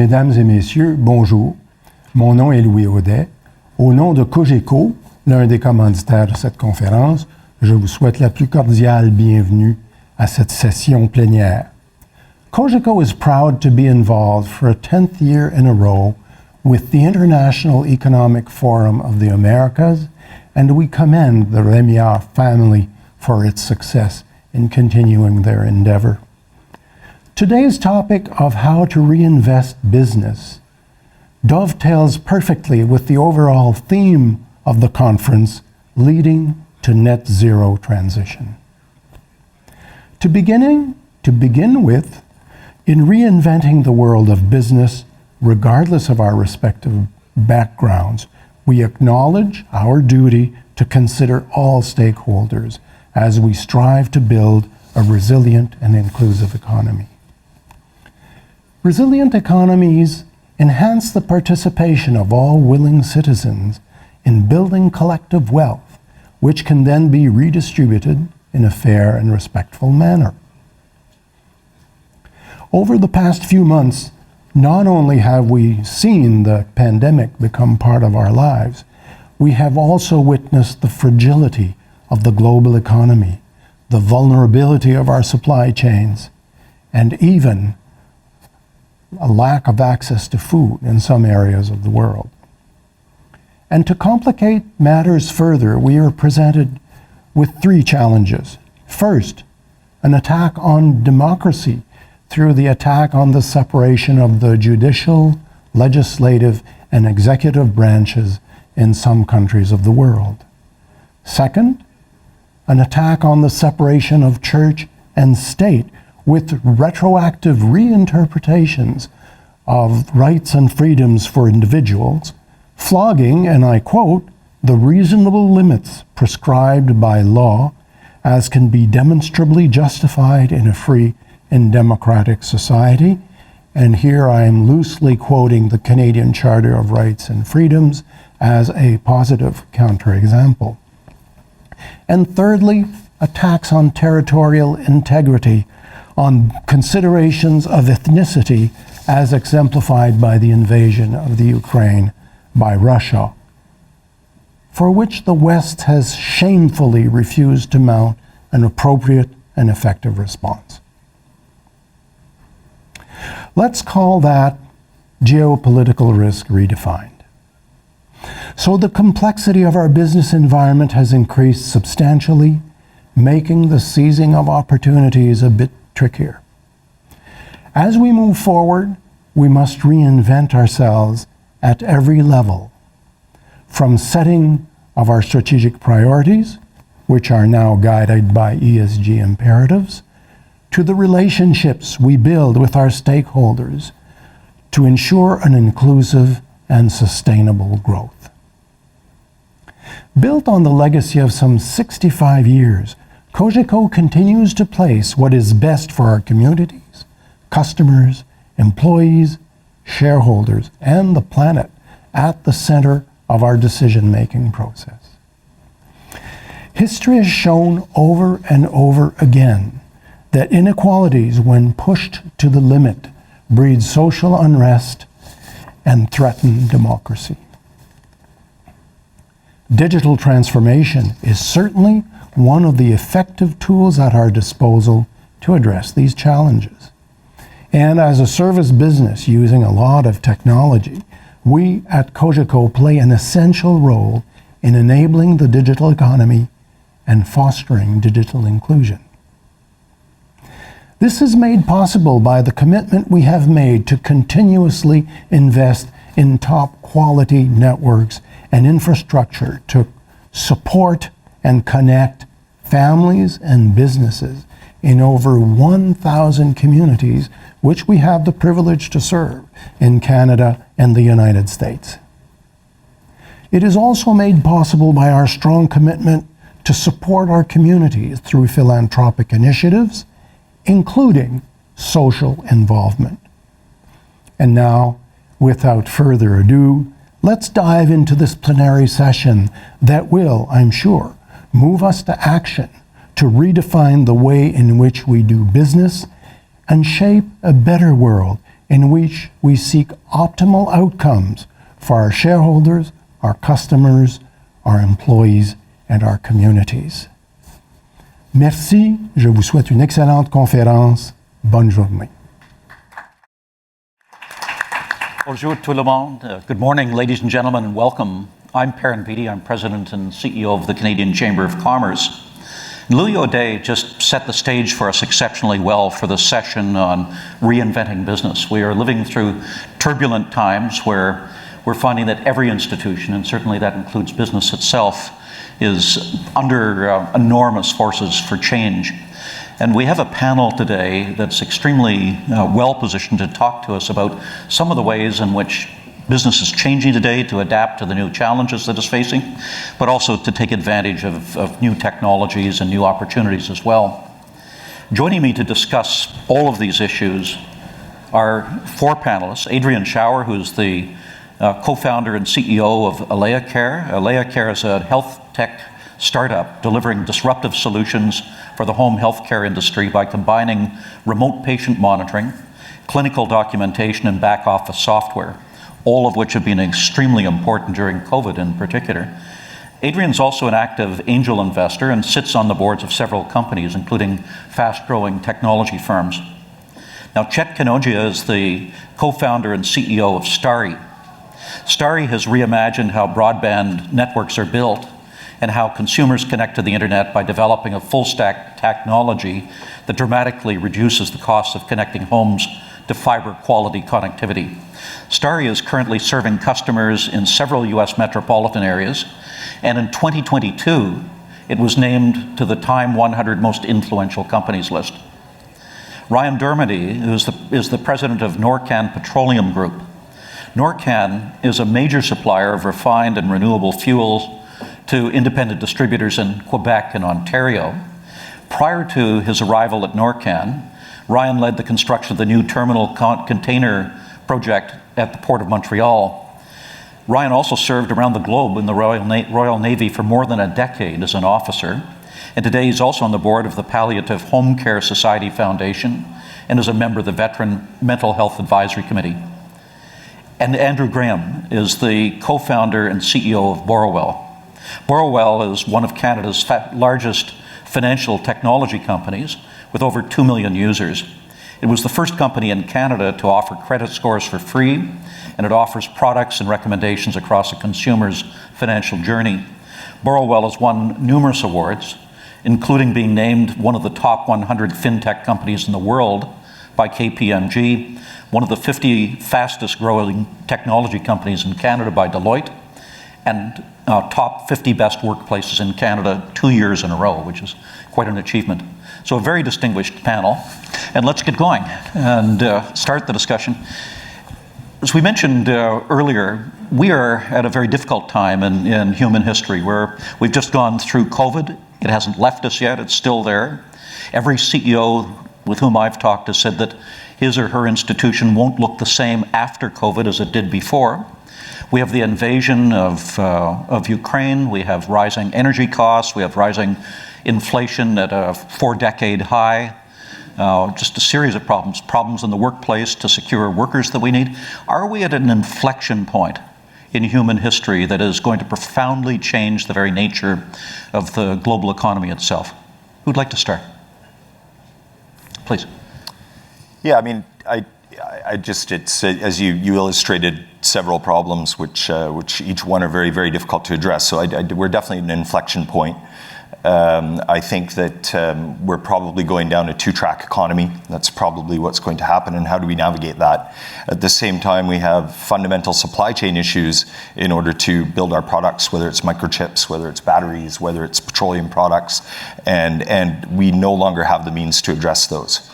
Mesdames et messieurs, bonjour. Mon nom est Louis Audet. Au nom de Cogeco, l'un des commanditaires de cette conférence, je vous souhaite la plus cordiale bienvenue à cette session plénière. Cogeco is proud to be involved for a 10th year in a row with the International Economic Forum of the Americas, and we commend the Rémillard family for its success in continuing their endeavor. Today's topic of how to reinvest business dovetails perfectly with the overall theme of the conference, leading to net zero transition. To begin with, in reinventing the world of business, regardless of our respective backgrounds, we acknowledge our duty to consider all stakeholders as we strive to build a resilient and inclusive economy. Resilient economies enhance the participation of all willing citizens in building collective wealth, which can then be redistributed in a fair and respectful manner. Over the past few months, not only have we seen the pandemic become part of our lives, we have also witnessed the fragility of the global economy, the vulnerability of our supply chains, and even a lack of access to food in some areas of the world. And to complicate matters further, we are presented with three challenges. First, an attack on democracy through the attack on the separation of the judicial, legislative, and executive branches in some countries of the world. Second, an attack on the separation of church and state with retroactive reinterpretations of rights and freedoms for individuals, flogging, and I quote, the reasonable limits prescribed by law as can be demonstrably justified in a free and democratic society. And here I am loosely quoting the Canadian Charter of Rights and Freedoms as a positive counterexample. And thirdly, attacks on territorial integrity, on considerations of ethnicity as exemplified by the invasion of the Ukraine by Russia, for which the West has shamefully refused to mount an appropriate and effective response. Let's call that geopolitical risk redefined. So the complexity of our business environment has increased substantially, making the seizing of opportunities a bit trickier. As we move forward, we must reinvent ourselves at every level, from setting of our strategic priorities, which are now guided by ESG imperatives, to the relationships we build with our stakeholders to ensure an inclusive and sustainable growth. Built on the legacy of some 65 years, Cogeco continues to place what is best for our communities, customers, employees, shareholders, and the planet at the center of our decision-making process. History has shown over and over again that inequalities, when pushed to the limit, breed social unrest and threaten democracy. Digital transformation is certainly one of the effective tools at our disposal to address these challenges. And as a service business using a lot of technology, we at Cogeco play an essential role in enabling the digital economy and fostering digital inclusion. This is made possible by the commitment we have made to continuously invest in top quality networks and infrastructure to support and connect families and businesses in over 1,000 communities, which we have the privilege to serve in Canada and the United States. It is also made possible by our strong commitment to support our communities through philanthropic initiatives, including social involvement. And now, without further ado, let's dive into this plenary session that will, I'm sure, move us to action to redefine the way in which we do business and shape a better world in which we seek optimal outcomes for our shareholders, our customers, our employees, and our communities. Merci, je vous souhaite une excellente conférence. Bonne journée. Bonjour tout le monde. Good morning, ladies and gentlemen, and welcome. I'm Perrin Beatty. I'm President and CEO of the Canadian Chamber of Commerce. Louis Audet just set the stage for us exceptionally well for the session on reinventing business. We are living through turbulent times where we're finding that every institution, and certainly that includes business itself, is under enormous forces for change. And we have a panel today that's extremely well positioned to talk to us about some of the ways in which business is changing today to adapt to the new challenges that it's facing, but also to take advantage of new technologies and new opportunities as well. Joining me to discuss all of these issues are four panelists. Adrian Schauer, who's the co-founder and CEO of AlayaCare. AlayaCare is a health tech startup delivering disruptive solutions for the home healthcare industry by combining remote patient monitoring, clinical documentation, and back office software, all of which have been extremely important during COVID in particular. Adrian's also an active angel investor and sits on the boards of several companies, including fast-growing technology firms. Now, Chet is the co-founder and CEO of Starry. Starry has reimagined how broadband networks are built and how consumers connect to the internet by developing a full-stack technology that dramatically reduces the cost of connecting homes to fiber-quality connectivity. Starry is currently serving customers in several U.S. metropolitan areas, and in 2022, it was named to the Time 100 Most Influential Companies list. Ryan Dermody is the president of Norcan Petroleum Group. Norcan is a major supplier of refined and renewable fuels to independent distributors in Quebec and Ontario. Prior to his arrival at Norcan, Ryan led the construction of the new terminal container project at the Port of Montreal. Ryan also served around the globe in the Royal Navy for more than a decade as an officer, and today he's also on the board of the Palliative Home Care Society Foundation and is a member of the Veteran Mental Health Advisory Committee. And Andrew Graham is the co-founder and CEO of Borrowell. Borrowell is one of Canada's largest financial technology companies with over 2 million users. It was the first company in Canada to offer credit scores for free, and it offers products and recommendations across a consumer's financial journey. Borrowell has won numerous awards, including being named one of the top 100 fintech companies in the world by KPMG, one of the 50 fastest growing technology companies in Canada by Deloitte, and top 50 best workplaces in Canada 2 years in a row, which is quite an achievement. So a very distinguished panel. And let's get going and start the discussion. As we mentioned earlier, we are at a very difficult time in human history where we've just gone through COVID. It hasn't left us yet, it's still there. Every CEO with whom I've talked has said that his or her institution won't look the same after COVID as it did before. We have the invasion of Ukraine, we have rising energy costs, we have rising inflation at a 4-decade high, just a series of problems in the workplace to secure workers that we need. Are we at an inflection point in human history that is going to profoundly change the very nature of the global economy itself? Who'd like to start? Please. Yeah, I mean, I just, it's as you illustrated several problems which each one are very, very difficult to address. So we're definitely at an inflection point. I think that we're probably going down a 2-track economy. That's probably what's going to happen, and how do we navigate that? At the same time, we have fundamental supply chain issues in order to build our products, whether it's microchips, whether it's batteries, whether it's petroleum products, and we no longer have the means to address those.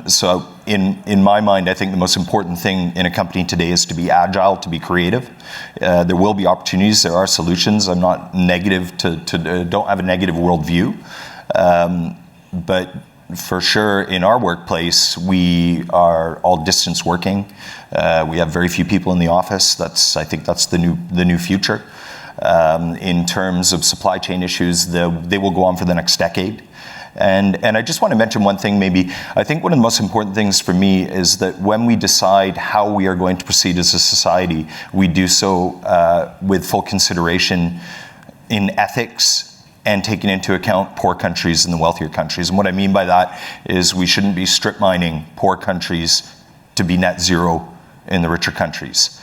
So in my mind, I think the most important thing in a company today is to be agile, to be creative. There will be opportunities, there are solutions. I'm not negative don't have a negative worldview. But for sure in our workplace, we are all distance working. We have very few people in the office. I think that's the new future. In terms of supply chain issues, they will go on for the next decade. And I just want to mention one thing maybe. I think one of the most important things for me is that when we decide how we are going to proceed as a society, we do so with full consideration in ethics and taking into account poor countries and the wealthier countries. And what I mean by that is we shouldn't be strip mining poor countries to be net zero in the richer countries.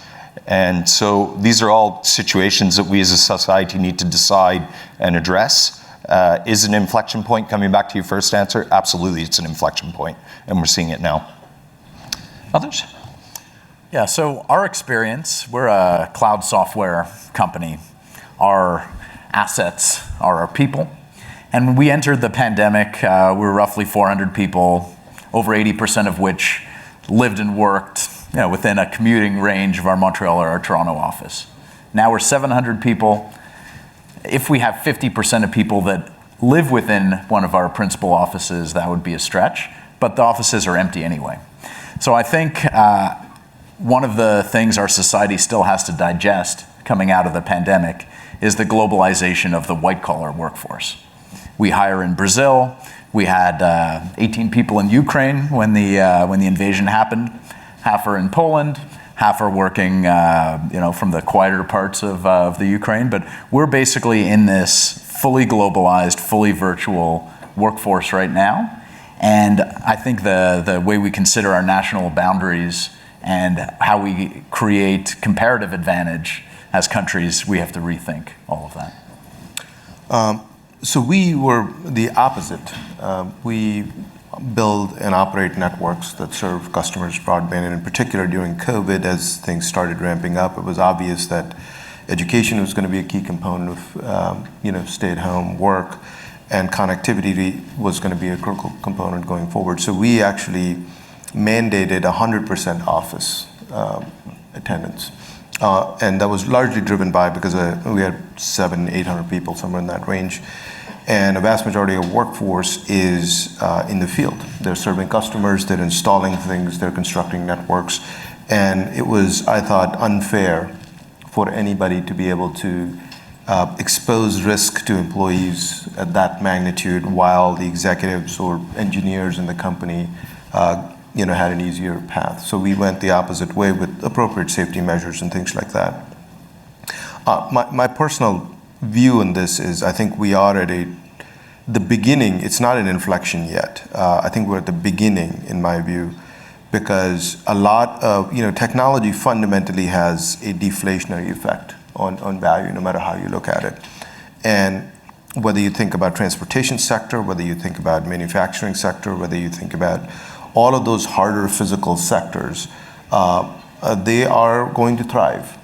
And so these are all situations that we as a society need to decide and address. Is an inflection point, coming back to your first answer? Absolutely, it's an inflection point, and we're seeing it now. Others? Yeah, so our experience, we're a cloud software company. Our assets are our people. And when we entered the pandemic, we were roughly 400 people, over 80% of which lived and worked within a commuting range of our Montreal or our Toronto office. Now we're 700 people. If we have 50% of people that live within one of our principal offices, that would be a stretch, but the offices are empty anyway. So I think one of the things our society still has to digest coming out of the pandemic is the globalization of the white-collar workforce. We hire in Brazil. We had 18 people in Ukraine when the invasion happened. Half are in Poland, half are working from the quieter parts of the Ukraine. But we're basically in this fully globalized, fully virtual workforce right now. And I think the way we consider our national boundaries and how we create comparative advantage as countries, we have to rethink all of that. So we were the opposite. We build and operate networks that serve customers broadband, and in particular during COVID, as things started ramping up, it was obvious that education was going to be a key component of stay-at-home work, and connectivity was going to be a critical component going forward. So we actually mandated 100% office attendance. And that was largely driven by, because we had 700-800 people, somewhere in that range. And a vast majority of workforce is in the field. They're serving customers, they're installing things, they're constructing networks. And it was, I thought, unfair for anybody to be able to expose risk to employees at that magnitude while the executives or engineers in the company had an easier path. So we went the opposite way with appropriate safety measures and things like that. My personal view on this is I think we are at the beginning. It's not an inflection yet. I think we're at the beginning, in my view, because a lot of technology fundamentally has a deflationary effect on value, no matter how you look at it. And whether you think about transportation sector, whether you think about manufacturing sector, whether you think about all of those harder physical sectors, they are going to thrive.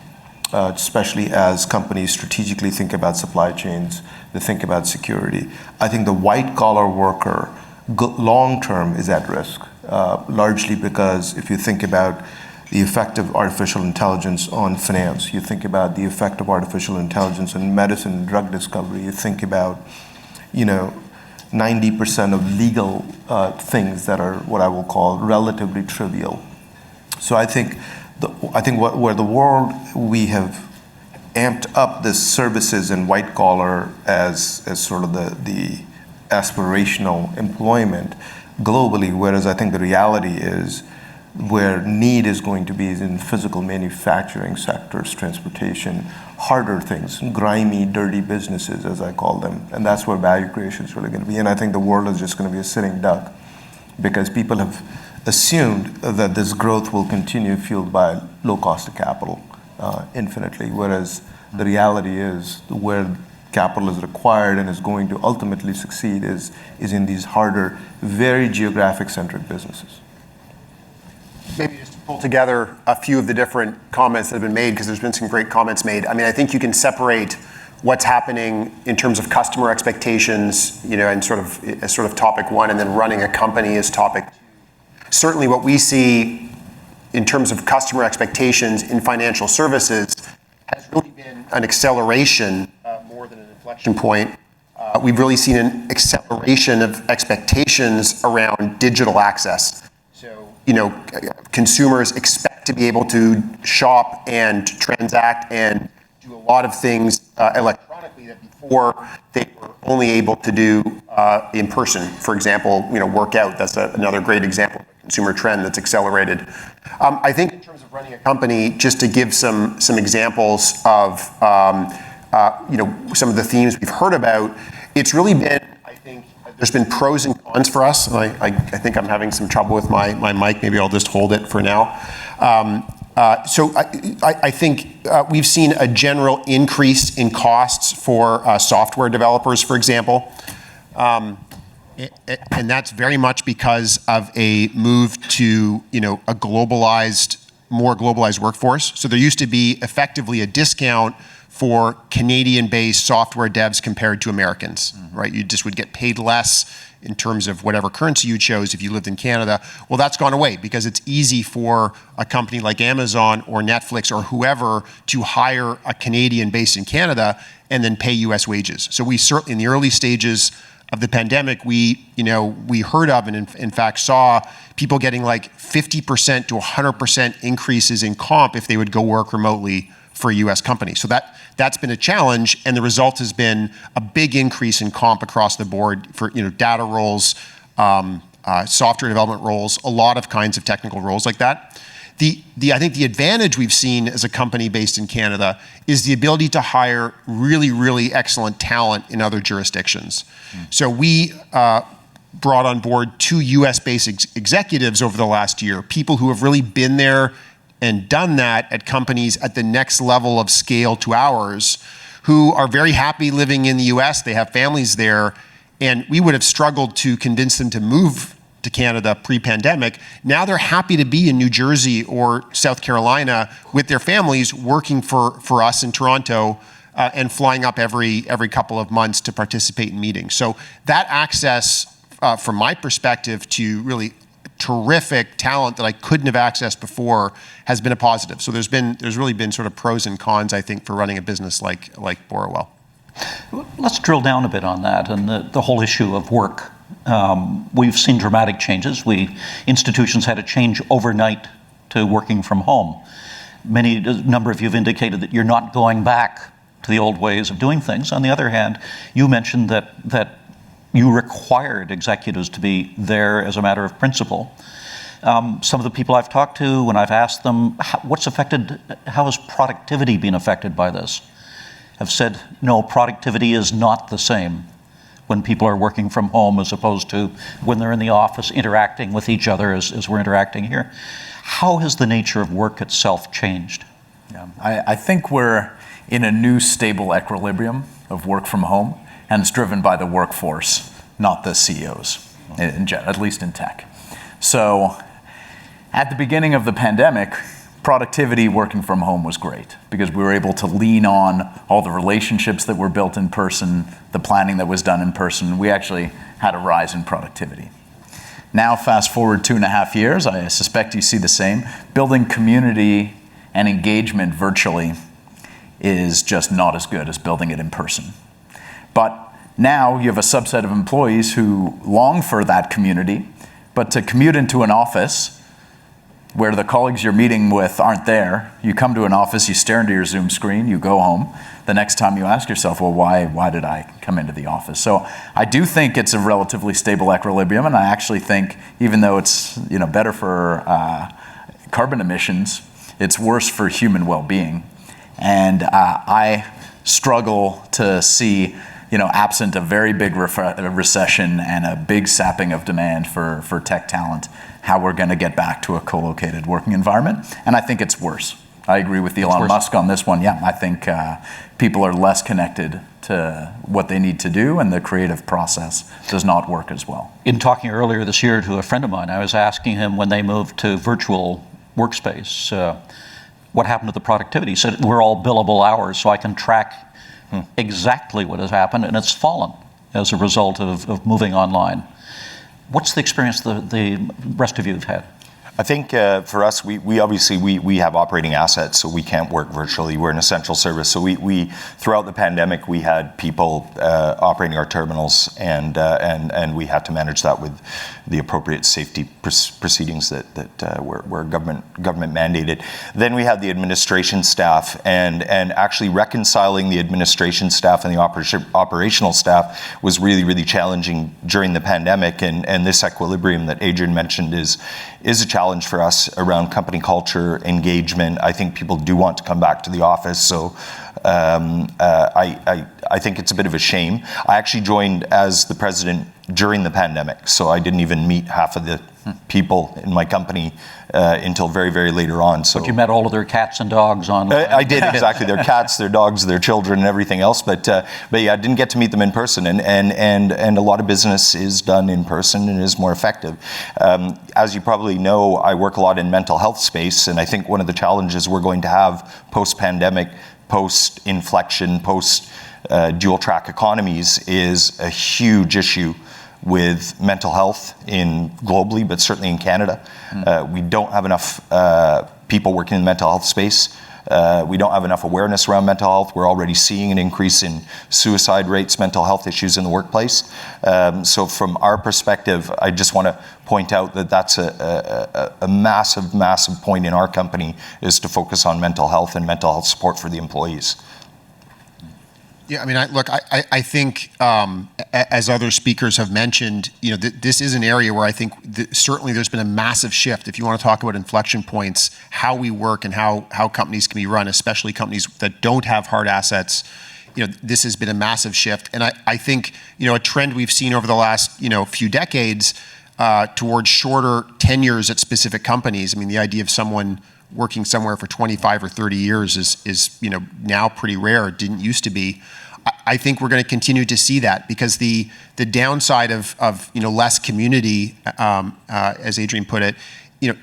Especially as companies strategically think about supply chains, they think about security. I think the white-collar worker, long-term, is at risk, largely because if you think about the effect of artificial intelligence on finance, you think about the effect of artificial intelligence on medicine and drug discovery, you think about 90% of legal things that are what I will call relatively trivial. So I think where the world, we have amped up the services and white collar as sort of the aspirational employment globally, whereas I think the reality is where need is going to be is in physical manufacturing sectors, transportation, harder things, grimy, dirty businesses, as I call them. And that's where value creation is really going to be. And I think the world is just going to be a sitting duck because people have assumed that this growth will continue fueled by low cost of capital infinitely, whereas the reality is where capital is required and is going to ultimately succeed is in these harder, very geographic-centric businesses. Maybe just to pull together a few of the different comments that have been made, because there's been some great comments made. I mean, I think you can separate what's happening in terms of customer expectations, and sort of topic one, and then running a company as topic two. Certainly what we see in terms of customer expectations in financial services has really been an acceleration more than an inflection point. We've really seen an acceleration of expectations around digital access. So, consumers expect to be able to shop and transact and do a lot of things electronically that before they were only able to do in person. For example, work out. That's another great example of a consumer trend that's accelerated. I think in terms of running a company, just to give some examples of some of the themes we've heard about, it's really been, I think, there's been pros and cons for us. And I think I'm having some trouble with my mic. Maybe I'll just hold it for now. So I think we've seen a general increase in costs for software developers, for example. And that's very much because of a move to a more globalized workforce. So there used to be effectively a discount for Canadian-based software devs compared to Americans, right? You just would get paid less in terms of whatever currency you chose if you lived in Canada. Well, that's gone away because it's easy for a company like Amazon or Netflix or whoever to hire a Canadian based in Canada and then pay US wages. So we certainly, in the early stages of the pandemic, we heard of and in fact saw people getting like 50% to 100% increases in comp if they would go work remotely for a US company. So that's been a challenge, and the result has been a big increase in comp across the board for data roles, software development roles, a lot of kinds of technical roles like that. I think the advantage we've seen as a company based in Canada is the ability to hire really, really excellent talent in other jurisdictions. So we brought on board 2 US-based executives over the last year, people who have really been there and done that at companies at the next level of scale to ours, who are very happy living in the US, they have families there, and we would have struggled to convince them to move to Canada pre-pandemic. Now they're happy to be in New Jersey or South Carolina with their families working for us in Toronto and flying up every couple of months to participate in meetings. So that access, from my perspective, to really terrific talent that I couldn't have accessed before has been a positive. So there's really been sort of pros and cons, I think, for running a business like Borrowell. Let's drill down a bit on that and the whole issue of work. We've seen dramatic changes. Institutions had to change overnight to working from home. A number of you have indicated that you're not going back to the old ways of doing things. On the other hand, you mentioned that you required executives to be there as a matter of principle. Some of the people I've talked to, when I've asked them, how has productivity been affected by this, have said, no, productivity is not the same when people are working from home as opposed to when they're in the office interacting with each other as we're interacting here. How has the nature of work itself changed? Yeah, I think we're in a new stable equilibrium of work from home, and it's driven by the workforce, not the CEOs, at least in tech. So at the beginning of the pandemic, productivity working from home was great because we were able to lean on all the relationships that were built in person, the planning that was done in person. We actually had a rise in productivity. Now, fast forward 2.5 years, I suspect you see the same. Building community and engagement virtually is just not as good as building it in person. But now you have a subset of employees who long for that community, but to commute into an office where the colleagues you're meeting with aren't there, you come to an office, you stare into your Zoom screen, you go home. The next time you ask yourself, well, why did I come into the office? So I do think it's a relatively stable equilibrium, and I actually think even though it's better for carbon emissions, it's worse for human well-being. And I struggle to see, absent a very big recession and a big sapping of demand for tech talent, how we're going to get back to a co-located working environment. And I think it's worse. I agree with Elon Musk on this one. Yeah, I think people are less connected to what they need to do, and the creative process does not work as well. In talking earlier this year to a friend of mine, I was asking him when they moved to virtual workspace, what happened to the productivity? He said, we're all billable hours, so I can track exactly what has happened, and it's fallen as a result of moving online. What's the experience the rest of you have had? I think for us, we obviously we have operating assets, so we can't work virtually. We're an essential service. So we throughout the pandemic, we had people operating our terminals, and we had to manage that with the appropriate safety proceedings that were government mandated. Then we had the administration staff, and actually reconciling the administration staff and the operational staff was really challenging during the pandemic. And this equilibrium that Adrian mentioned is a challenge for us around company culture, engagement. I think people do want to come back to the office, so I think it's a bit of a shame. I actually joined as the president during the pandemic, so I didn't even meet half of the people in my company until very later on. So But you met all of their cats and dogs online. I did, exactly. Their cats, their dogs, their children, and everything else. But yeah, I didn't get to meet them in person. And a lot of business is done in person and is more effective. As you probably know, I work a lot in mental health space, and I think one of the challenges we're going to have post-pandemic, post-inflection, post-dual track economies is a huge issue with mental health globally, but certainly in Canada. We don't have enough people working in the mental health space. We don't have enough awareness around mental health. We're already seeing an increase in suicide rates, mental health issues in the workplace. So from our perspective, I just want to point out that that's a massive point in our company, is to focus on mental health and mental health support for the employees. Yeah, I mean, I think as other speakers have mentioned, this is an area where I think certainly there's been a massive shift. If you want to talk about inflection points, how we work and how companies can be run, especially companies that don't have hard assets, this has been a massive shift. And I think, a trend we've seen over the last, few decades towards shorter tenures at specific companies. I mean, the idea of someone working somewhere for 25 or 30 years is now pretty rare. It didn't used to be. I think we're going to continue to see that, because the downside of less community, as Adrian put it,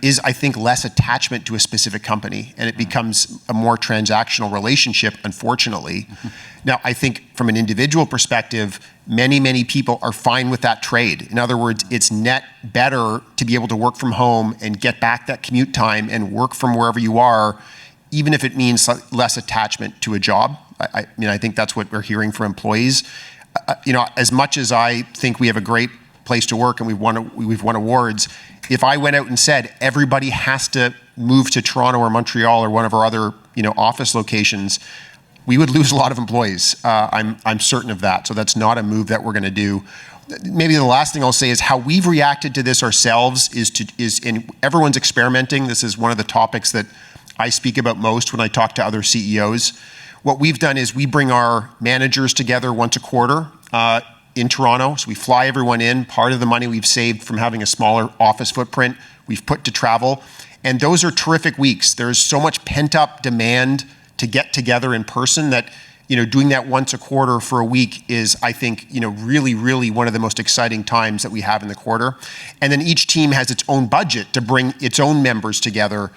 is, I think, less attachment to a specific company, and it becomes a more transactional relationship, unfortunately. Mm-hmm. Now, I think from an individual perspective, many people are fine with that trade. In other words, it's net better to be able to work from home and get back that commute time and work from wherever you are, even if it means less attachment to a job. I think that's what we're hearing from employees. As much as I think we have a great place to work and we've won awards, if I went out and said everybody has to move to Toronto or Montreal or one of our other office locations, we would lose a lot of employees. I'm certain of that. So that's not a move that we're going to do. Maybe the last thing I'll say is how we've reacted to this ourselves is everyone's experimenting. This is one of the topics that I speak about most when I talk to other CEOs. What we've done is we bring our managers together once a quarter in Toronto. So we fly everyone in. Part of the money we've saved from having a smaller office footprint, we've put to travel. And those are terrific weeks. There's so much pent-up demand to get together in person that doing that once a quarter for a week is, I think, really one of the most exciting times that we have in the quarter. And then each team has its own budget to bring its own members together,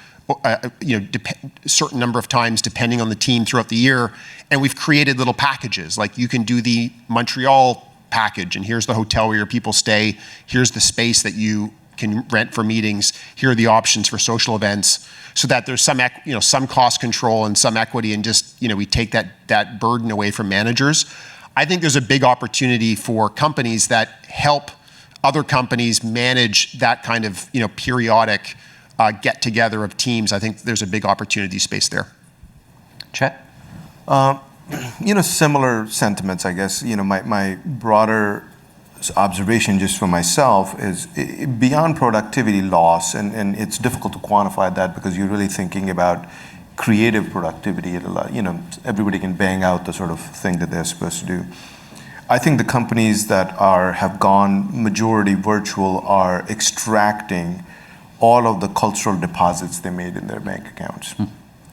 certain number of times depending on the team throughout the year. And we've created little packages, like you can do the Montreal package, and here's the hotel where your people stay, here's the space that you can rent for meetings, here are the options for social events, so that there's some cost control and some equity, and just we take that burden away from managers. I think there's a big opportunity for companies that help other companies manage that kind of periodic get together of teams. I think there's a big opportunity space there. Chet? Similar sentiments, I guess. My broader observation just for myself is beyond productivity loss, and it's difficult to quantify that because you're really thinking about creative productivity. Everybody can bang out the sort of thing that they're supposed to do. I think the companies that have gone majority virtual are extracting all of the cultural deposits they made in their bank accounts.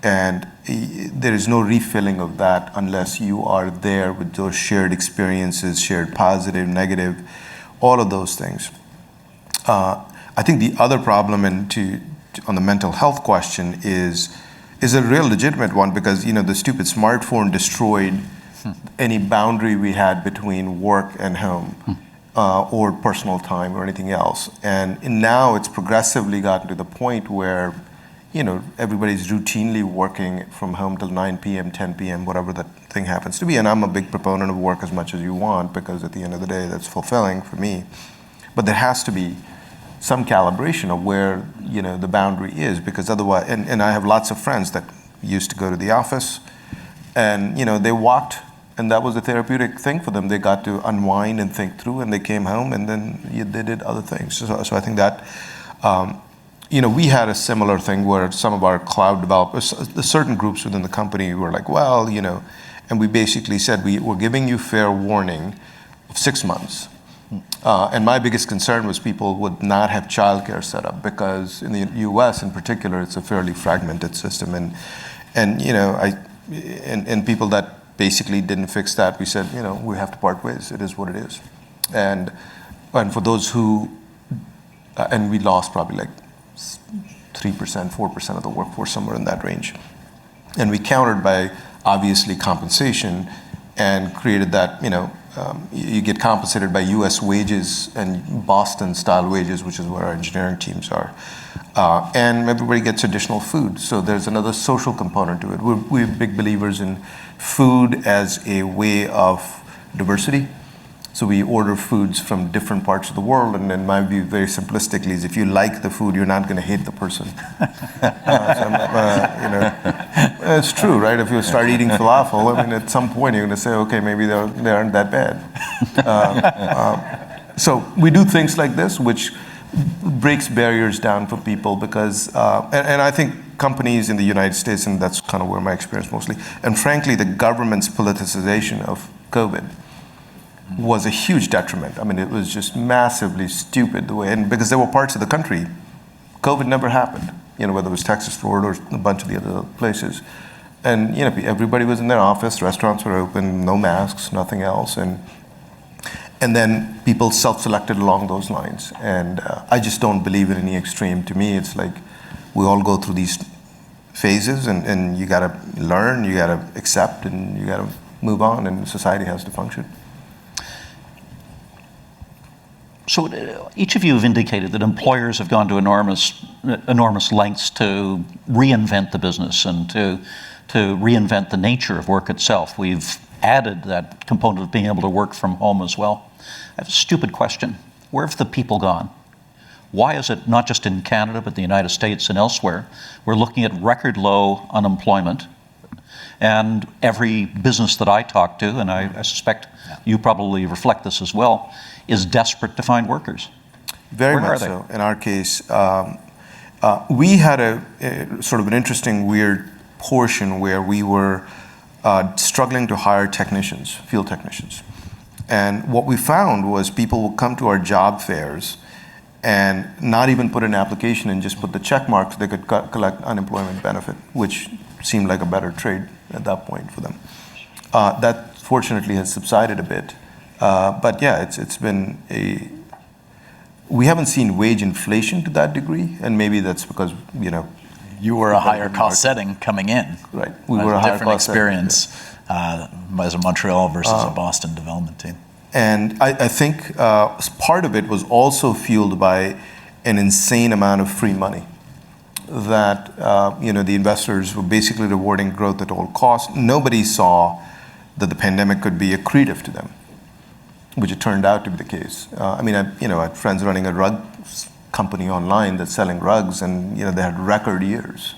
And there is no refilling of that unless you are there with those shared experiences, shared positive, negative, all of those things. I think the other problem on the mental health question is a real legitimate one, because the stupid smartphone destroyed any boundary we had between work and home. or personal time or anything else. And now it's progressively gotten to the point where, everybody's routinely working from home till 9 p.m., 10 p.m., whatever that thing happens to be. And I'm a big proponent of work as much as you want, because at the end of the day, that's fulfilling for me. But there has to be some calibration of where, the boundary is, because otherwise, and I have lots of friends that used to go to the office and, they walked, and that was a therapeutic thing for them. They got to unwind and think through, and they came home, and then they did other things. So I think that, we had a similar thing where some of our cloud developers, certain groups within the company were like, well, and we basically said, we're giving you fair warning of 6 months. And my biggest concern was people would not have childcare set up, because in the US in particular, it's a fairly fragmented system. And people that basically didn't fix that, we said, we have to part ways. It is what it is. And for those who, and we lost probably like 3%, 4% of the workforce, somewhere in that range. And we countered by obviously compensation, and created that, you get compensated by US wages and Boston style wages, which is where our engineering teams are. And everybody gets additional food. So there's another social component to it. We're big believers in food as a way of diversity. So we order foods from different parts of the world, and in my view, very simplistically, is if you like the food, you're not going to hate the person. It's true, right? If you start eating falafel, at some point you're going to say, okay, maybe they aren't that bad. So we do things like this, which breaks barriers down for people, because, and I think companies in the United States, and that's kind of where my experience mostly, and frankly, the government's politicization of COVID was a huge detriment. It was just massively stupid the way, and because there were parts of the country, COVID never happened, whether it was Texas, Florida, or a bunch of the other places. And, everybody was in their office, restaurants were open, no masks, nothing else. And then people self-selected along those lines. And I just don't believe in any extreme. To me, it's like we all go through these phases, and you gotta learn, you gotta accept, and you gotta move on, and society has to function. So each of you have indicated that employers have gone to enormous lengths to reinvent the business and to reinvent the nature of work itself. We've added that component of being able to work from home as well. I have a stupid question. Where have the people gone? Why is it, not just in Canada, but the United States and elsewhere, we're looking at record low unemployment? And every business that I talk to, and I suspect you probably reflect this as well, is desperate to find workers. Very much so. In our case, we had a sort of an interesting, weird portion where we were struggling to hire technicians, field technicians. And what we found was people would come to our job fairs and not even put an application in, just put the check mark so they could collect unemployment benefit, which seemed like a better trade at that point for them. That fortunately has subsided a bit. But yeah, it's been we haven't seen wage inflation to that degree, and maybe that's because, you were a higher cost setting coming in. Right. We were a higher different cost setting, experience as a Montreal versus a Boston development team. And I think part of it was also fueled by an insane amount of free money. That the investors were basically rewarding growth at all costs. Nobody saw that the pandemic could be accretive to them, which it turned out to be the case. I had friends running a rug company online that's selling rugs, and they had record years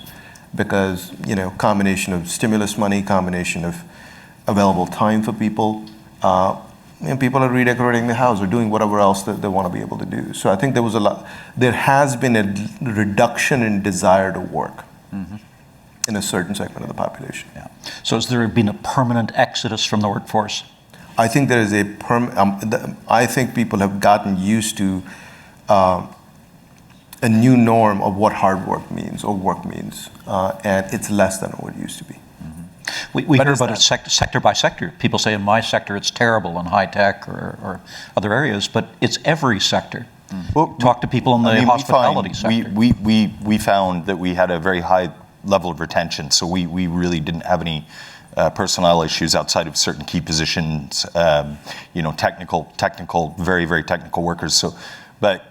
because combination of stimulus money, combination of available time for people. People are redecorating the house or doing whatever else that they want to be able to do. So I think there has been a reduction in desire to work in a certain segment of the population. Yeah. So has there been a permanent exodus from the workforce? I think there is I think people have gotten used to a new norm of what hard work means or work means, and it's less than what it used to be. We hear about it sector by sector. People say in my sector it's terrible in high tech or other areas, but it's every sector. Well, talk to people in the hospitality sector. We found that we had a very high level of retention, so we really didn't have any personnel issues outside of certain key positions, technical, very, very technical workers. So, but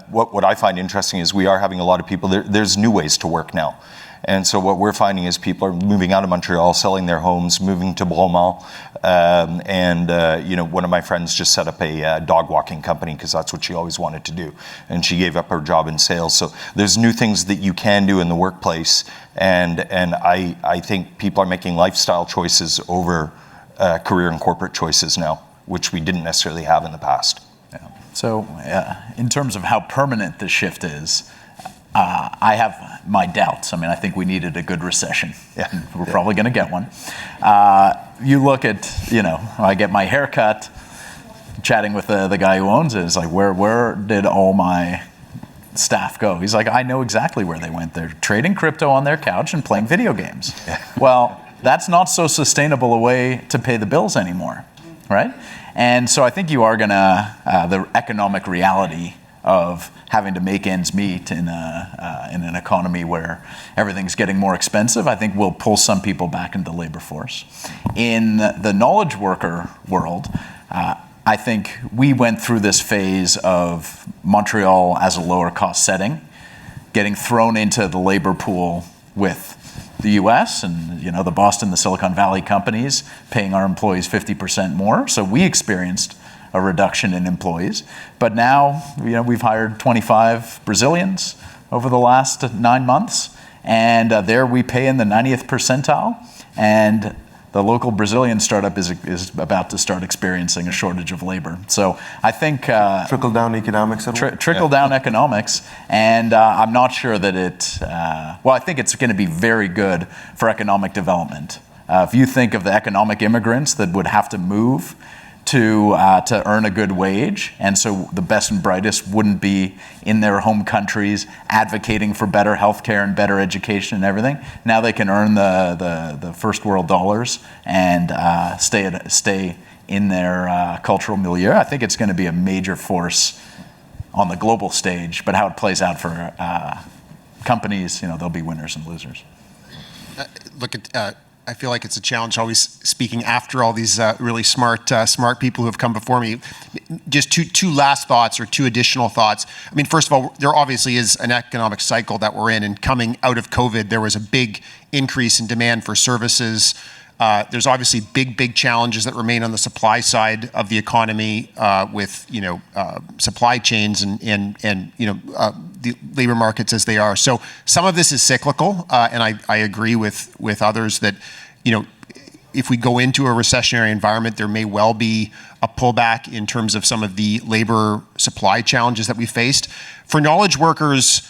what I find interesting is we are having a lot of people, there's new ways to work now. And so what we're finding is people are moving out of Montreal, selling their homes, moving to Borrowell. One of my friends just set up a dog walking company because that's what she always wanted to do. And she gave up her job in sales. So there's new things that you can do in the workplace. And I think people are making lifestyle choices over career and corporate choices now, which we didn't necessarily have in the past. Yeah. So in terms of how permanent this shift is, I have my doubts. I mean, I think we needed a good recession. Yeah. We're probably going to get one. You look at, I get my hair cut, chatting with the guy who owns it. It's like, where did all my staff go? He's like, I know exactly where they went. They're trading crypto on their couch and playing video games. Yeah. Well, that's not so sustainable a way to pay the bills anymore, right? And so I think you are going to, the economic reality of having to make ends meet in an economy where everything's getting more expensive, I think will pull some people back into the labor force. In the knowledge worker world, I think we went through this phase of Montreal as a lower cost setting, getting thrown into the labor pool with the US and the Boston, the Silicon Valley companies paying our employees 50% more. So we experienced a reduction in employees. But now, we've hired 25 Brazilians over the last 9 months, and there we pay in the 90th percentile, and the local Brazilian startup is about to start experiencing a shortage of labor. So I think Trickle-down economics. Trickle-down economics, and I'm not sure that I think it's going to be very good for economic development. If you think of the economic immigrants that would have to move to earn a good wage, and so the best and brightest wouldn't be in their home countries advocating for better healthcare and better education and everything. Now they can earn the first world dollars and stay in their cultural milieu. I think it's going to be a major force on the global stage, but how it plays out for companies, there'll be winners and losers. I feel like it's a challenge always speaking after all these really smart people who have come before me. Just two last thoughts or two additional thoughts. I mean, first of all, there obviously is an economic cycle that we're in, and coming out of COVID, there was a big increase in demand for services. There's obviously big challenges that remain on the supply side of the economy with supply chains and the labor markets as they are. So some of this is cyclical, and I agree with others that if we go into a recessionary environment, there may well be a pullback in terms of some of the labor supply challenges that we faced. For knowledge workers,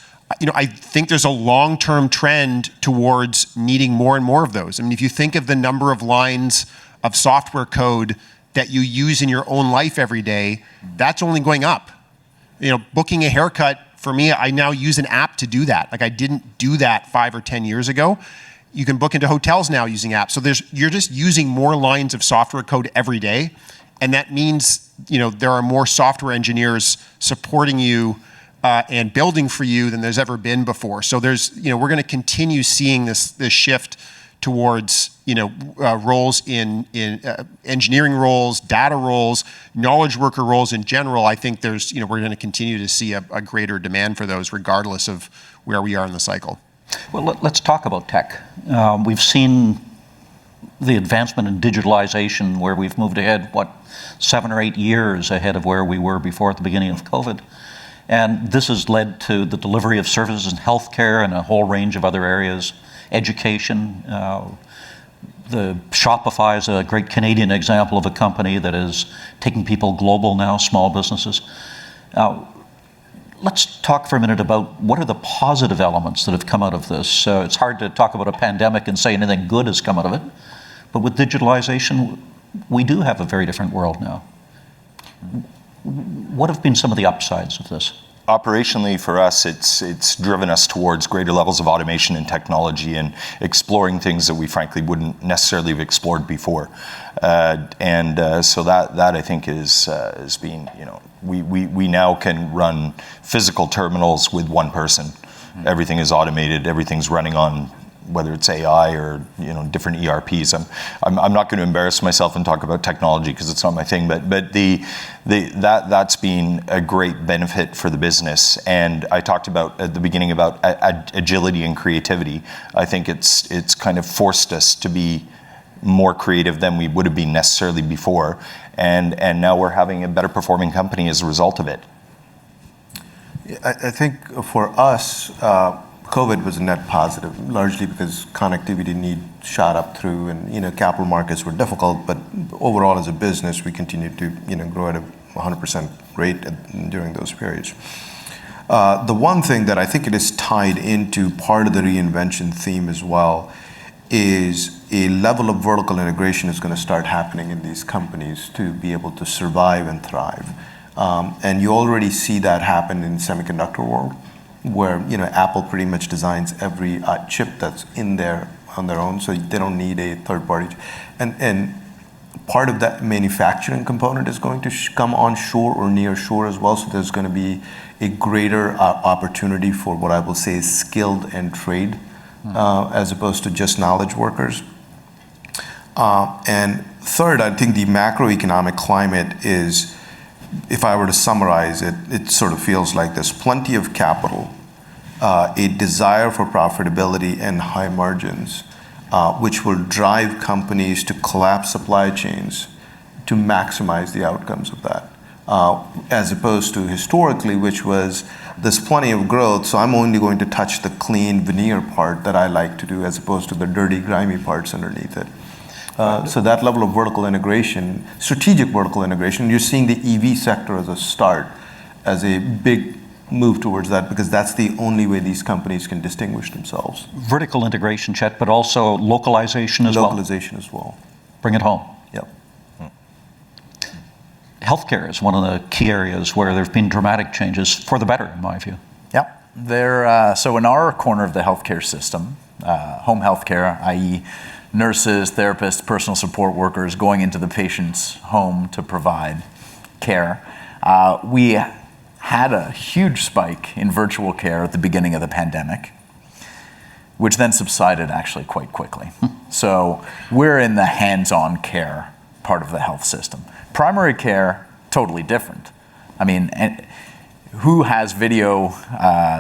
I think there's a long-term trend towards needing more and more of those. I mean, if you think of the number of lines of software code that you use in your own life every day, that's only going up. Booking a haircut, for me, I now use an app to do that. Like I didn't do that 5 or 10 years ago. You can book into hotels now using apps. So you're just using more lines of software code every day. And that means, there are more software engineers supporting you and building for you than there's ever been before. So we're going to continue seeing this shift towards, roles in engineering roles, data roles, knowledge worker roles in general. I think we're going to continue to see a greater demand for those regardless of where we are in the cycle. Well, let's talk about tech. We've seen the advancement in digitalization where we've moved ahead, 7 or 8 years ahead of where we were before at the beginning of COVID. And this has led to the delivery of services in healthcare and a whole range of other areas, education. The Shopify is a great Canadian example of a company that is taking people global now, small businesses. Let's talk for a minute about what are the positive elements that have come out of this. It's hard to talk about a pandemic and say anything good has come out of it, but with digitalization, we do have a very different world now. What have been some of the upsides of this? Operationally for us, it's driven us towards greater levels of automation and technology and exploring things that we frankly wouldn't necessarily have explored before. So that I think is being, we now can run physical terminals with one person. Mm-hmm. Everything is automated, everything's running on whether it's AI or different ERPs. I'm not going to embarrass myself and talk about technology because it's not my thing, but that's been a great benefit for the business. And I talked about at the beginning about agility and creativity. I think it's kind of forced us to be more creative than we would have been necessarily before, and now we're having a better performing company as a result of it. I think for us, COVID was a net positive, largely because connectivity need shot up through, and capital markets were difficult. But overall, as a business, we continued to grow at a 100% rate during those periods. The one thing that I think it is tied into part of the reinvention theme as well is a level of vertical integration is going to start happening in these companies to be able to survive and thrive. And you already see that happen in the semiconductor world, where Apple pretty much designs every chip that's in there on their own, so they don't need a third party. And part of that manufacturing component is going to come onshore or near shore as well. So there's going to be a greater opportunity for what I will say is skilled and trade, as opposed to just knowledge workers. And third, I think the macroeconomic climate is, if I were to summarize it, it sort of feels like there's plenty of capital, a desire for profitability and high margins, which will drive companies to collapse supply chains to maximize the outcomes of that. As opposed to historically, which was there's plenty of growth, so I'm only going to touch the clean veneer part that I like to do, as opposed to the dirty, grimy parts underneath it. So that level of vertical integration, strategic vertical integration, you're seeing the EV sector as a start, as a big move towards that, because that's the only way these companies can distinguish themselves. Vertical integration, Chet, but also localization as well. Localization as well. Bring it home. Yep. Healthcare is one of the key areas where there have been dramatic changes for the better, in my view. Yep. So in our corner of the healthcare system, home healthcare, i.e. nurses, therapists, personal support workers going into the patient's home to provide care, we had a huge spike in virtual care at the beginning of the pandemic, which then subsided actually quite quickly. So we're in the hands-on care part of the health system. Primary care, totally different. I mean, who has video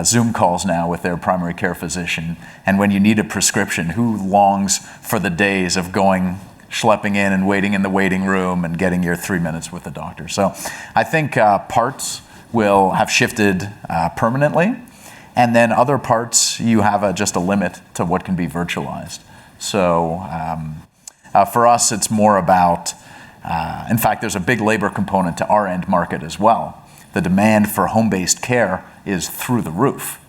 Zoom calls now with their primary care physician? And when you need a prescription, who longs for the days of schlepping in and waiting in the waiting room and getting your 3 minutes with the doctor? So I think parts will have shifted permanently. And then other parts, you have just a limit to what can be virtualized. So for us, it's more about, in fact, there's a big labor component to our end market as well. The demand for home-based care is through the roof,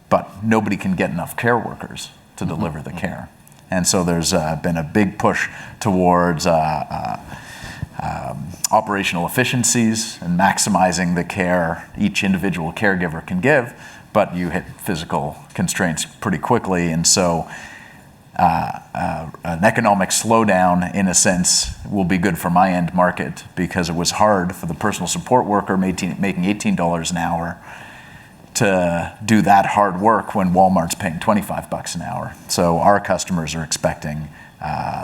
but nobody can get enough care workers to deliver the care. And so there's been a big push towards operational efficiencies and maximizing the care each individual caregiver can give, but you hit physical constraints pretty quickly. And so an economic slowdown, in a sense, will be good for my end market, because it was hard for the personal support worker making $18 an hour to do that hard work when Walmart's paying $25 an hour. So our customers are expecting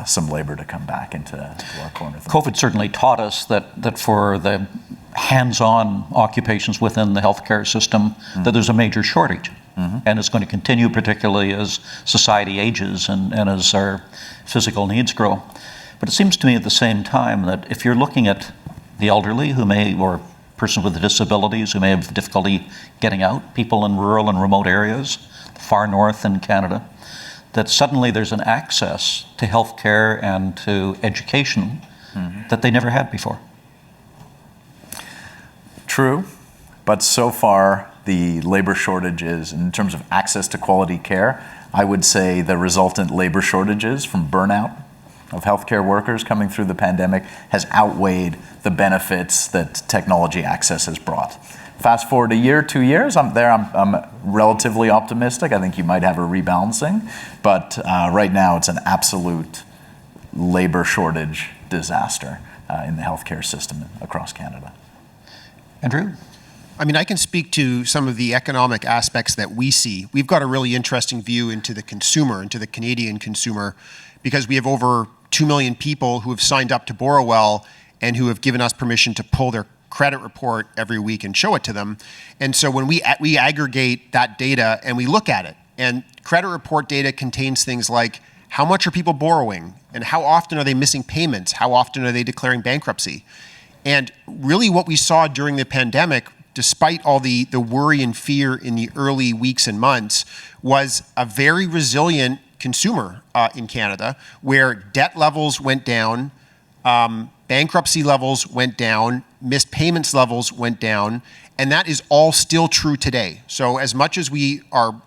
some labor to come back into our corner. COVID certainly taught us that for the hands-on occupations within the healthcare system, that there's a major shortage. And it's going to continue, particularly as society ages and as our physical needs grow. But it seems to me at the same time that if you're looking at the elderly or persons with disabilities who may have difficulty getting out, people in rural and remote areas, far north in Canada, that suddenly there's an access to healthcare and to education that they never had before. True, but so far, the labor shortages, in terms of access to quality care, I would say the resultant labor shortages from burnout of healthcare workers coming through the pandemic has outweighed the benefits that technology access has brought. Fast forward a year, 2 years, I'm relatively optimistic. I think you might have a rebalancing, but right now it's an absolute labor shortage disaster in the healthcare system across Canada. Andrew? I mean, I can speak to some of the economic aspects that we see. We've got a really interesting view into the consumer, into the Canadian consumer, because we have over 2 million people who have signed up to Borrowell and who have given us permission to pull their credit report every week and show it to them. And so when we aggregate that data and we look at it, and credit report data contains things like how much are people borrowing and how often are they missing payments, how often are they declaring bankruptcy. And really what we saw during the pandemic, despite all the worry and fear in the early weeks and months, was a very resilient consumer in Canada, where debt levels went down, bankruptcy levels went down, missed payments levels went down, and that is all still true today. So as much as we are,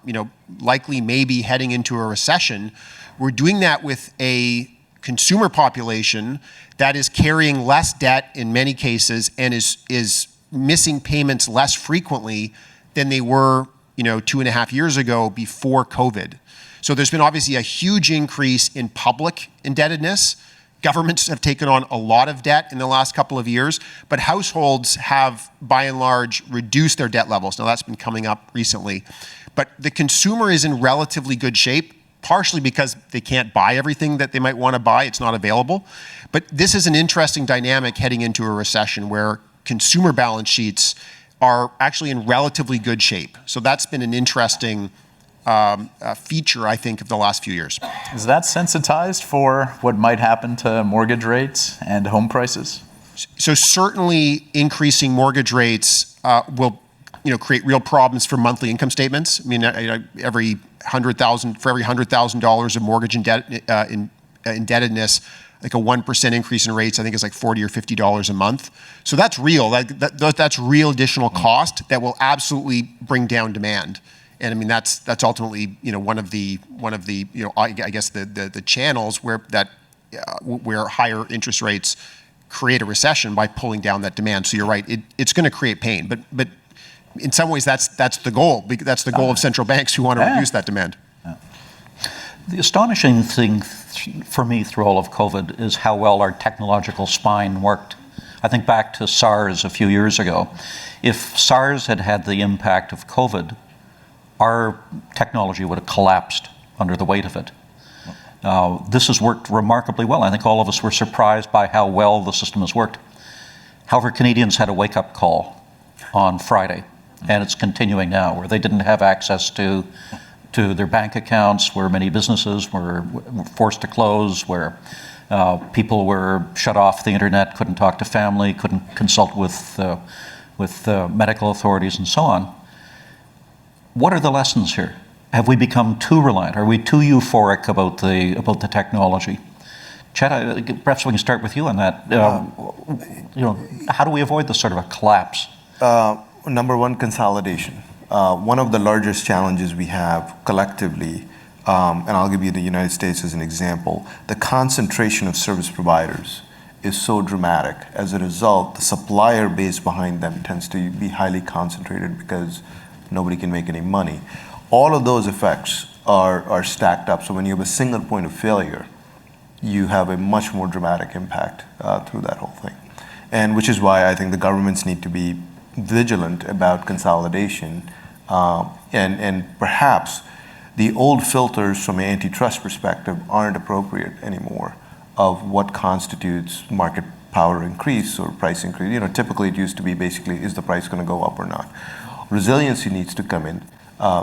likely maybe heading into a recession, we're doing that with a consumer population that is carrying less debt in many cases and is missing payments less frequently than they were, 2.5 years ago before COVID. So there's been obviously a huge increase in public indebtedness. Governments have taken on a lot of debt in the last couple of years, but households have, by and large, reduced their debt levels. Now that's been coming up recently. But the consumer is in relatively good shape, partially because they can't buy everything that they might want to buy. It's not available. But this is an interesting dynamic heading into a recession where consumer balance sheets are actually in relatively good shape. So that's been an interesting feature, I think, of the last few years. Is that sensitized for what might happen to mortgage rates and home prices? So certainly increasing mortgage rates will create real problems for monthly income statements. I mean, every $100,000 of mortgage indebtedness, like a 1% increase in rates, I think is like $40 or $50 a month. So that's real. That's real additional cost that will absolutely bring down demand. And I mean, that's ultimately one of the I guess the channels where higher interest rates create a recession by pulling down that demand. So you're right, it's going to create pain, but in some ways that's the goal. That's the goal of central banks who want to reduce that demand. The astonishing thing for me through all of COVID is how well our technological spine worked. I think back to SARS a few years ago. If SARS had had the impact of COVID, our technology would have collapsed under the weight of it. This has worked remarkably well. I think all of us were surprised by how well the system has worked. However, Canadians had a wake-up call on Friday, and it's continuing now, where they didn't have access to their bank accounts, where many businesses were forced to close, where people were shut off the internet, couldn't talk to family, couldn't consult with medical authorities, and so on. What are the lessons here? Have we become too reliant? Are we too euphoric about the technology? Chet, perhaps we can start with you on that. How do we avoid this sort of a collapse? Number one, consolidation. One of the largest challenges we have collectively, and I'll give you the United States as an example, the concentration of service providers is so dramatic. As a result, the supplier base behind them tends to be highly concentrated because nobody can make any money. All of those effects are stacked up. So when you have a single point of failure, you have a much more dramatic impact through that whole thing. And which is why I think the governments need to be vigilant about consolidation. And perhaps the old filters from an antitrust perspective aren't appropriate anymore of what constitutes market power increase or price increase. Typically it used to be basically, is the price going to go up or not? Resiliency needs to come in.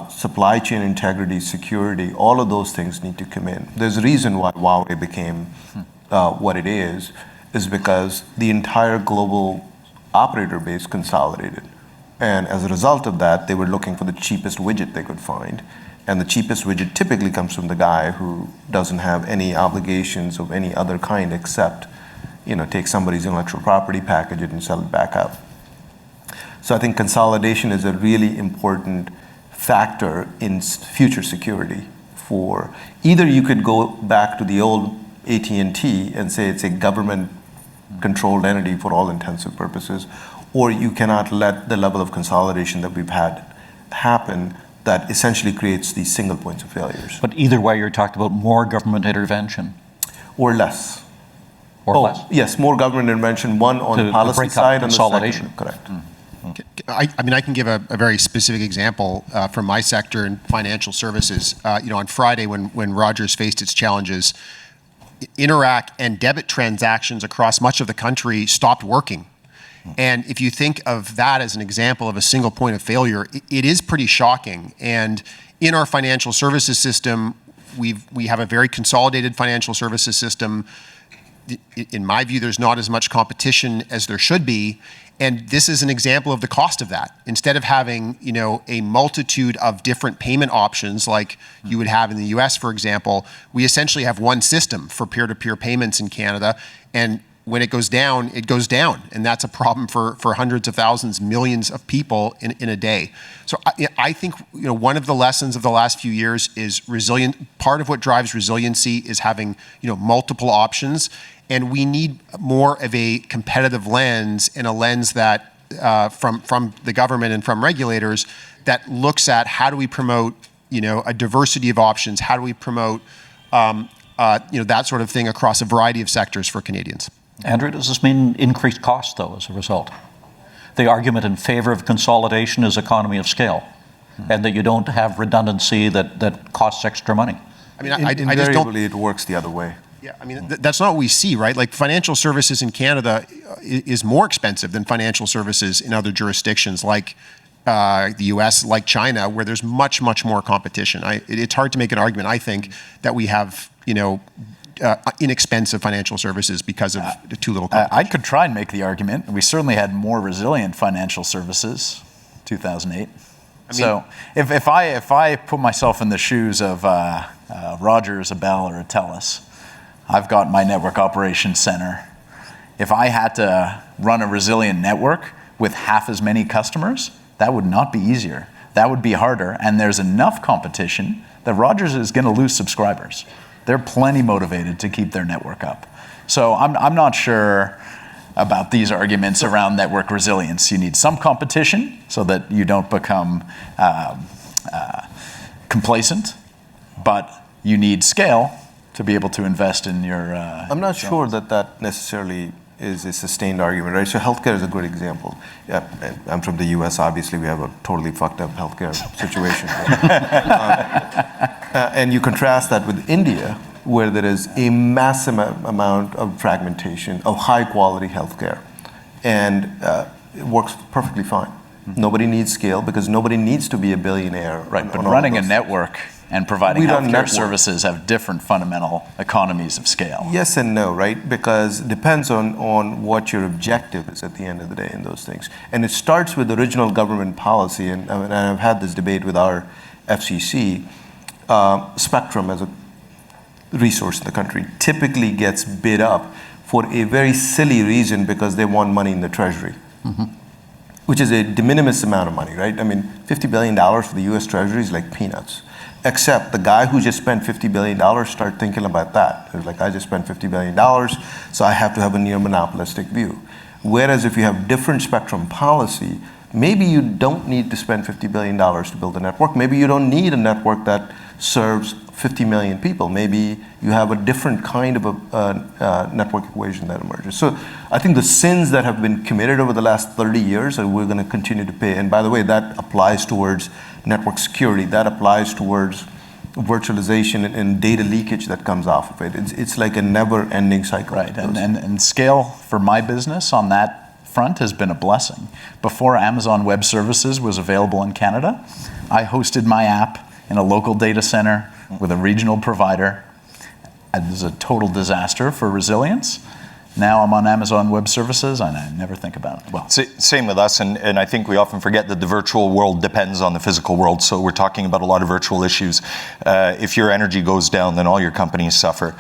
Supply chain integrity, security, all of those things need to come in. There's a reason why Huawei became what it is because the entire global operator base consolidated. And as a result of that, they were looking for the cheapest widget they could find. And the cheapest widget typically comes from the guy who doesn't have any obligations of any other kind except, take somebody's intellectual property, package it, and sell it back up. So I think consolidation is a really important factor in future security. For either you could go back to the old AT&T and say it's a government-controlled entity for all intensive purposes, or you cannot let the level of consolidation that we've had happen that essentially creates these single points of failures. But either way, you're talking about more government intervention. Or less. Or less? Yes, more government intervention, one on the policy side and the consolidation. Correct. I mean, I can give a very specific example from my sector in financial services. On Friday, when Rogers faced its challenges, Interac and debit transactions across much of the country stopped working. And if you think of that as an example of a single point of failure, it is pretty shocking. And in our financial services system, we have a very consolidated financial services system. In my view, there's not as much competition as there should be. And this is an example of the cost of that. Instead of having, a multitude of different payment options like you would have in the US, for example, we essentially have one system for peer-to-peer payments in Canada. And when it goes down, it goes down. And that's a problem for hundreds of thousands, millions of people in a day. So I think, one of the lessons of the last few years is part of what drives resiliency is having, multiple options. And we need more of a competitive lens, and a lens that from the government and from regulators that looks at how do we promote, a diversity of options, how do we promote, that sort of thing across a variety of sectors for Canadians. Andrew, does this mean increased costs, though, as a result? The argument in favor of consolidation is economy of scale, and that you don't have redundancy that costs extra money. I mean, invariably it works the other way. Yeah, I mean, that's not what we see, right? Like financial services in Canada is more expensive than financial services in other jurisdictions like the US, like China, where there's much, much more competition. It's hard to make an argument, I think, that we have, inexpensive financial services because of too little competition. I could try and make the argument. We certainly had more resilient financial services, 2008. So if I put myself in the shoes of Rogers, a Bell, or a TELUS, I've got my network operations center. If I had to run a resilient network with half as many customers, that would not be easier. That would be harder. And there's enough competition that Rogers is going to lose subscribers. They're plenty motivated to keep their network up. So I'm not sure about these arguments around network resilience. You need some competition so that you don't become complacent, but you need scale to be able to invest in your... I'm not sure that necessarily is a sustained argument, right? So healthcare is a good example. Yeah, I'm from the US, obviously we have a totally fucked up healthcare situation. And you contrast that with India, where there is a massive amount of fragmentation of high quality healthcare. And it works perfectly fine. Nobody needs scale because nobody needs to be a billionaire. Right, but running a network and providing healthcare services have different fundamental economies of scale. Yes and no, right? Because it depends on what your objective is at the end of the day in those things. And it starts with original government policy, and I've had this debate with our FCC. Spectrum as a resource in the country typically gets bid up for a very silly reason because they want money in the treasury. Which is a de minimis amount of money, right? I mean, $50 billion for the US Treasury is like peanuts. Except the guy who just spent $50 billion start thinking about that. It's like, I just spent $50 billion, so I have to have a near monopolistic view. Whereas if you have different spectrum policy, maybe you don't need to spend $50 billion to build a network. Maybe you don't need a network that serves 50 million people. Maybe you have a different kind of a network equation that emerges. So I think the sins that have been committed over the last 30 years, we're going to continue to pay. And by the way, that applies towards network security. That applies towards virtualization and data leakage that comes off of it. It's like a never-ending cycle. Right, and scale for my business on that front has been a blessing. Before Amazon Web Services was available in Canada, I hosted my app in a local data center with a regional provider. It was a total disaster for resilience. Now I'm on Amazon Web Services, and I never think about it. Well, same with us, and I think we often forget that the virtual world depends on the physical world, so we're talking about a lot of virtual issues. If your energy goes down, then all your companies suffer.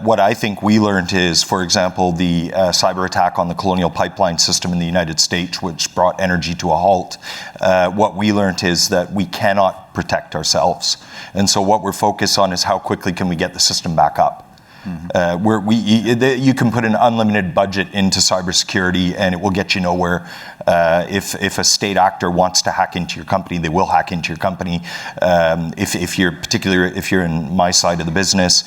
What I think we learned is, for example, the cyber attack on the Colonial Pipeline system in the United States, which brought energy to a halt. What we learned is that we cannot protect ourselves. And so what we're focused on is how quickly can we get the system back up. You can put an unlimited budget into cybersecurity and it will get you nowhere. If a state actor wants to hack into your company, they will hack into your company. If you're in my side of the business.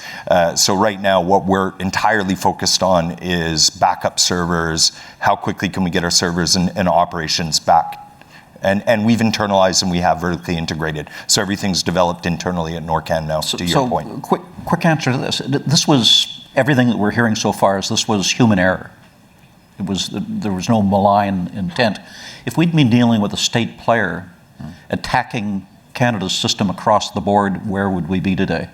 So right now, what we're entirely focused on is backup servers. How quickly can we get our servers and operations back And we've internalized and we have vertically integrated. So everything's developed internally at Norcan now, to your point. Quick answer to this. This was, everything that we're hearing so far is this was human error. There was no malign intent. If we'd been dealing with a state player attacking Canada's system across the board, where would we be today?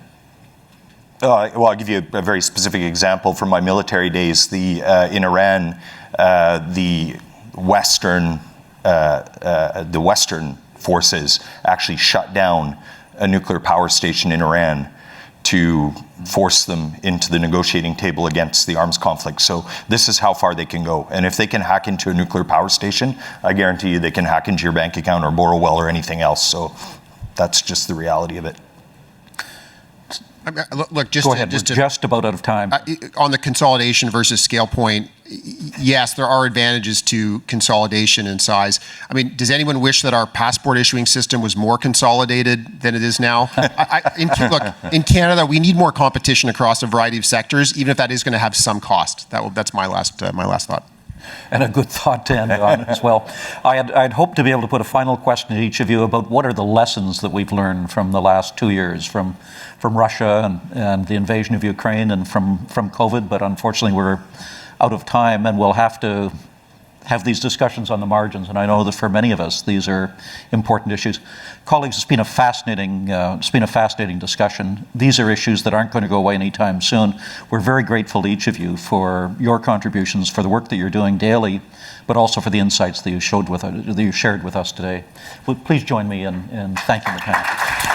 Well, I'll give you a very specific example from my military days. In Iran, the Western forces actually shut down a nuclear power station in Iran to force them into the negotiating table against the arms conflict. So this is how far they can go. And if they can hack into a nuclear power station, I guarantee you they can hack into your bank account or Borrowell or anything else. So that's just the reality of it. Look, Go ahead, we're just about out of time. On the consolidation versus scale point, yes, there are advantages to consolidation and size. I mean, does anyone wish that our passport issuing system was more consolidated than it is now? In Canada, we need more competition across a variety of sectors, even if that is going to have some cost. That's my last thought. And a good thought to end on as well. I'd hoped to be able to put a final question to each of you about what are the lessons that we've learned from the last 2 years, from Russia and the invasion of Ukraine and from COVID, but unfortunately we're out of time and we'll have to have these discussions on the margins, and I know that for many of us these are important issues. Colleagues, it's been a fascinating discussion. These are issues that aren't going to go away anytime soon. We're very grateful to each of you for your contributions, for the work that you're doing daily, but also for the insights that you shared with us today. Please join me in thanking the panel.